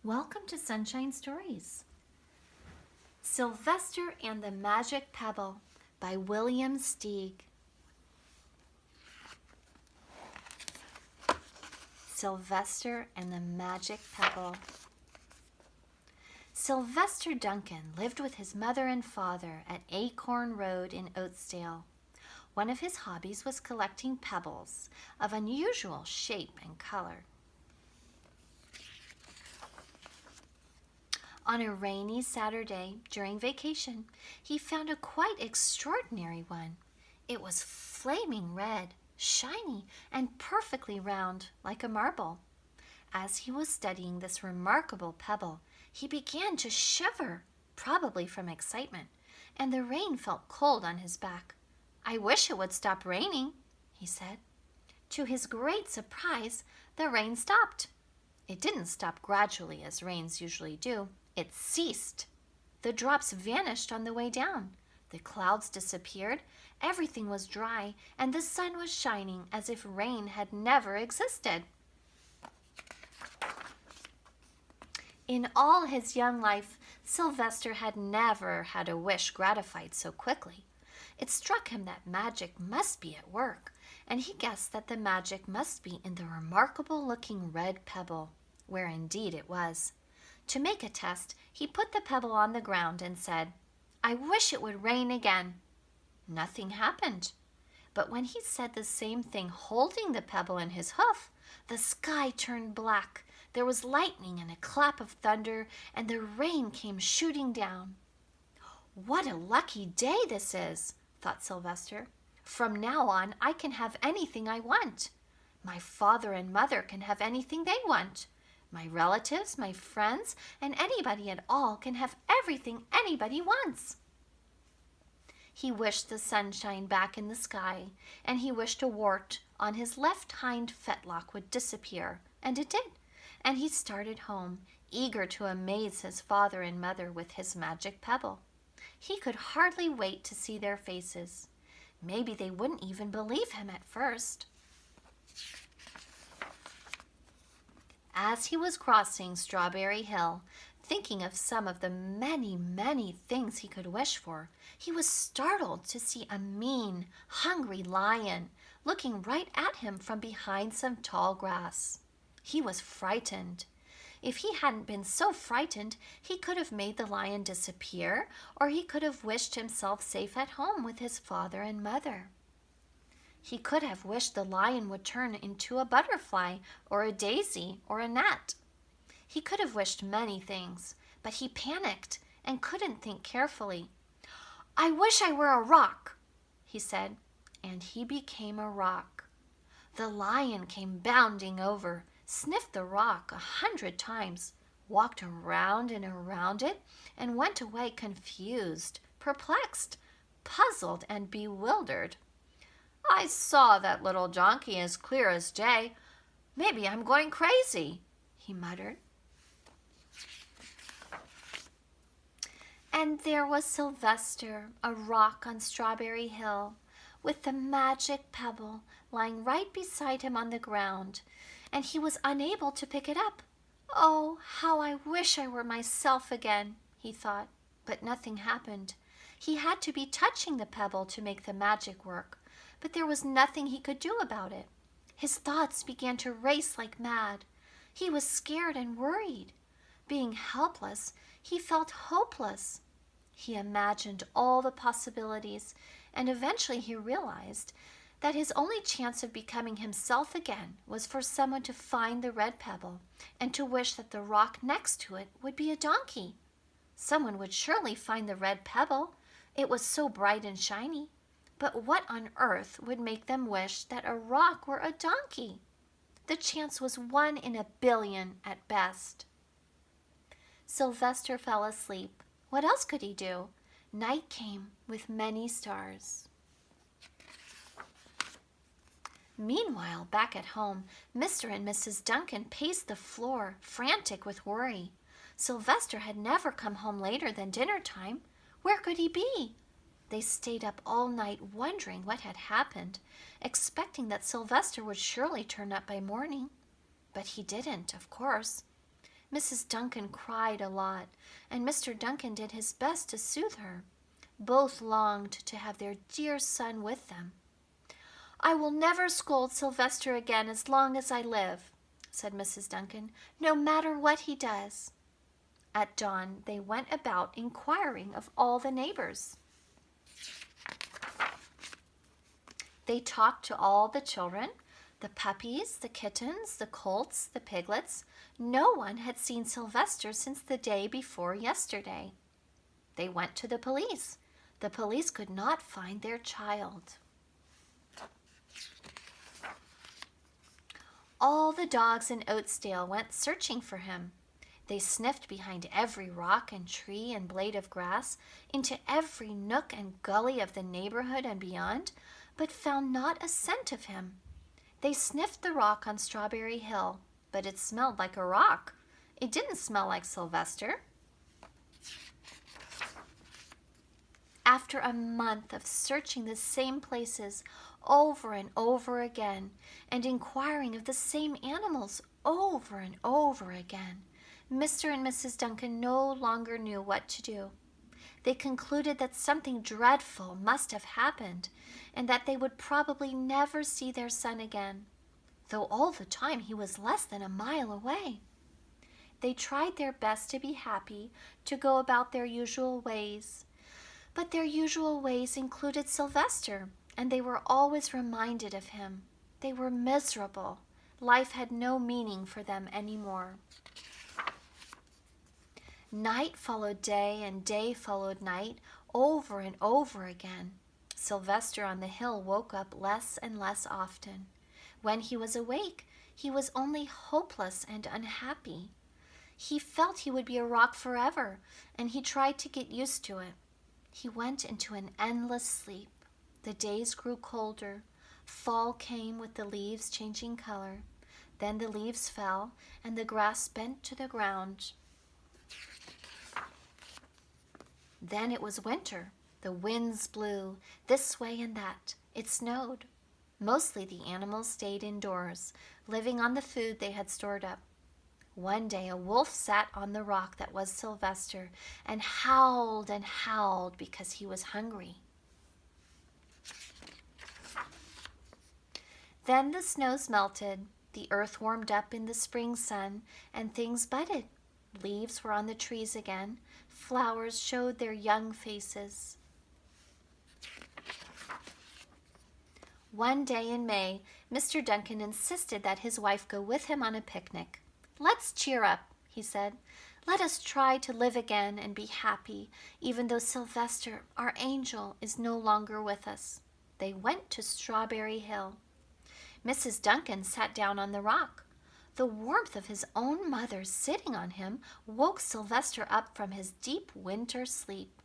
Welcome to Sunshine Stories. Sylvester and the Magic Pebble by William Steig. Sylvester and the Magic Pebble. Sylvester Duncan lived with his mother and father at Acorn Road in Oatsdale. One of his hobbies was collecting pebbles of unusual shape and color. On a rainy Saturday during vacation, he found a quite extraordinary one. It was flaming red, shiny, and perfectly round like a marble. As he was studying this remarkable pebble, he began to shiver, probably from excitement, and the rain felt cold on his back. "I wish it would stop raining," he said. To his great surprise, the rain stopped. It didn't stop gradually as rains usually do. It ceased. The drops vanished on the way down. The clouds disappeared, everything was dry, and the sun was shining as if rain had never existed. In all his young life, Sylvester had never had a wish gratified so quickly. It struck him that magic must be at work, and he guessed that the magic must be in the remarkable-looking red pebble, where indeed it was. To make a test, he put the pebble on the ground and said, "I wish it would rain again." Nothing happened. But when he said the same thing holding the pebble in his hoof, the sky turned black. There was lightning and a clap of thunder, and the rain came shooting down. "What a lucky day this is," thought Sylvester. "From now on, I can have anything I want. My father and mother can have anything they want. My relatives, my friends, and anybody at all can have everything anybody wants." He wished the sunshine back in the sky, and he wished a wart on his left hind fetlock would disappear, and it did, and he started home, eager to amaze his father and mother with his magic pebble. He could hardly wait to see their faces. Maybe they wouldn't even believe him at first. As he was crossing Strawberry Hill, thinking of some of the many, many things he could wish for, he was startled to see a mean, hungry lion looking right at him from behind some tall grass. He was frightened. If he hadn't been so frightened, he could have made the lion disappear, or he could have wished himself safe at home with his father and mother. He could have wished the lion would turn into a butterfly or a daisy or a gnat. He could have wished many things, but he panicked and couldn't think carefully. "I wish I were a rock," he said, and he became a rock. The lion came bounding over, sniffed the rock 100 times, walked around and around it, and went away confused, perplexed, puzzled, and bewildered. "I saw that little donkey as clear as day. Maybe I'm going crazy," he muttered. And there was Sylvester, a rock on Strawberry Hill, with the magic pebble lying right beside him on the ground, and he was unable to pick it up. "Oh, how I wish I were myself again," he thought, but nothing happened. He had to be touching the pebble to make the magic work, but there was nothing he could do about it. His thoughts began to race like mad. He was scared and worried. Being helpless, he felt hopeless. He imagined all the possibilities, and eventually he realized that his only chance of becoming himself again was for someone to find the red pebble and to wish that the rock next to it would be a donkey. Someone would surely find the red pebble. It was so bright and shiny. But what on earth would make them wish that a rock were a donkey? The chance was 1 in a billion at best. Sylvester fell asleep. What else could he do? Night came with many stars. Meanwhile, back at home, Mr. and Mrs. Duncan paced the floor, frantic with worry. Sylvester had never come home later than dinner time. Where could he be? They stayed up all night wondering what had happened, expecting that Sylvester would surely turn up by morning. But he didn't, of course. Mrs. Duncan cried a lot, and Mr. Duncan did his best to soothe her. Both longed to have their dear son with them. "I will never scold Sylvester again as long as I live," said Mrs. Duncan, "no matter what he does." At dawn, they went about inquiring of all the neighbors. They talked to all the children, the puppies, the kittens, the colts, the piglets. No one had seen Sylvester since the day before yesterday. They went to the police. The police could not find their child. All the dogs in Oatsdale went searching for him. They sniffed behind every rock and tree and blade of grass, into every nook and gully of the neighborhood and beyond, but found not a scent of him. They sniffed the rock on Strawberry Hill, but it smelled like a rock. It didn't smell like Sylvester. After a month of searching the same places over and over again, and inquiring of the same animals over and over again, Mr. and Mrs. Duncan no longer knew what to do. They concluded that something dreadful must have happened, and that they would probably never see their son again, though all the time he was less than a mile away. They tried their best to be happy, to go about their usual ways. But their usual ways included Sylvester, and they were always reminded of him. They were miserable. Life had no meaning for them anymore. Night followed day, and day followed night, over and over again. Sylvester on the hill woke up less and less often. When he was awake, he was only hopeless and unhappy. He felt he would be a rock forever, and he tried to get used to it. He went into an endless sleep. The days grew colder. Fall came with the leaves changing color. Then the leaves fell, and the grass bent to the ground. Then it was winter. The winds blew this way and that. It snowed. Mostly the animals stayed indoors, living on the food they had stored up. One day a wolf sat on the rock that was Sylvester and howled because he was hungry. Then the snows melted, the earth warmed up in the spring sun, and things budded. Leaves were on the trees again. Flowers showed their young faces. One day in May, Mr. Duncan insisted that his wife go with him on a picnic. "Let's cheer up," he said. "Let us try to live again and be happy, even though Sylvester, our angel, is no longer with us." They went to Strawberry Hill. Mrs. Duncan sat down on the rock. The warmth of his own mother sitting on him woke Sylvester up from his deep winter sleep.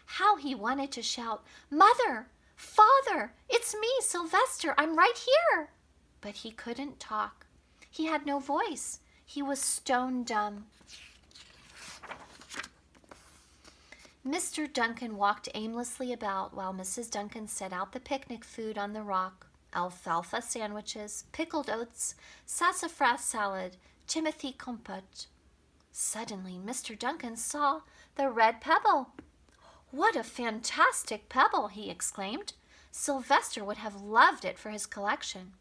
How he wanted to shout, "Mother! Father! It's me, Sylvester! I'm right here!" But he couldn't talk. He had no voice. He was stone dumb. Mr. Duncan walked aimlessly about while Mrs. Duncan set out the picnic food on the rock: alfalfa sandwiches, pickled oats, sassafras salad, timothy compote. Suddenly, Mr. Duncan saw the red pebble. "What a fantastic pebble!" he exclaimed. Sylvester would have loved it for his collection.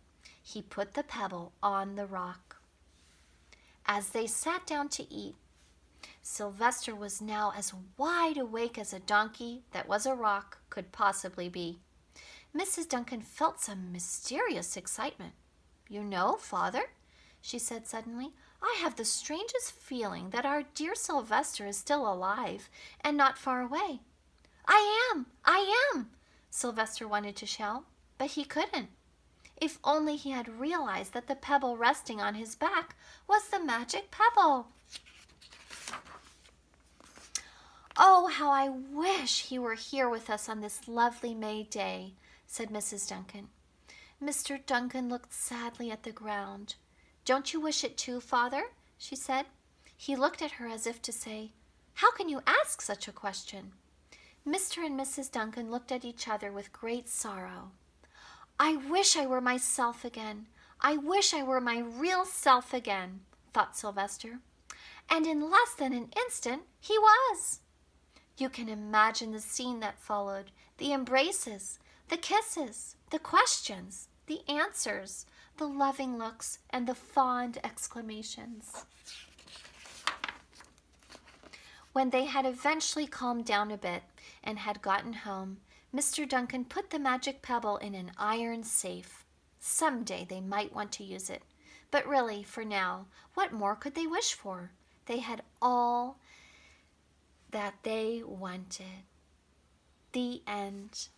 He put the pebble on the rock. As they sat down to eat, Sylvester was now as wide awake as a donkey that was a rock could possibly be. Mrs. Duncan felt some mysterious excitement. "You know, Father," she said suddenly, "I have the strangest feeling that our dear Sylvester is still alive and not far away." I am, Sylvester wanted to shout, but he couldn't. If only he had realized that the pebble resting on his back was the magic pebble. "Oh, how I wish he were here with us on this lovely May day," said Mrs. Duncan. Mr. Duncan looked sadly at the ground. "Don't you wish it too, Father?" she said. He looked at her as if to say, "How can you ask such a question?" Mr. and Mrs. Duncan looked at each other with great sorrow. "I wish I were myself again. I wish I were my real self again," thought Sylvester. And in less than an instant, he was. You can imagine the scene that followed, the embraces, the kisses, the questions, the answers, the loving looks, and the fond exclamations. When they had eventually calmed down a bit and had gotten home, Mr. Duncan put the magic pebble in an iron safe. Someday they might want to use it, but really, for now, what more could they wish for? They had all that they wanted. The end.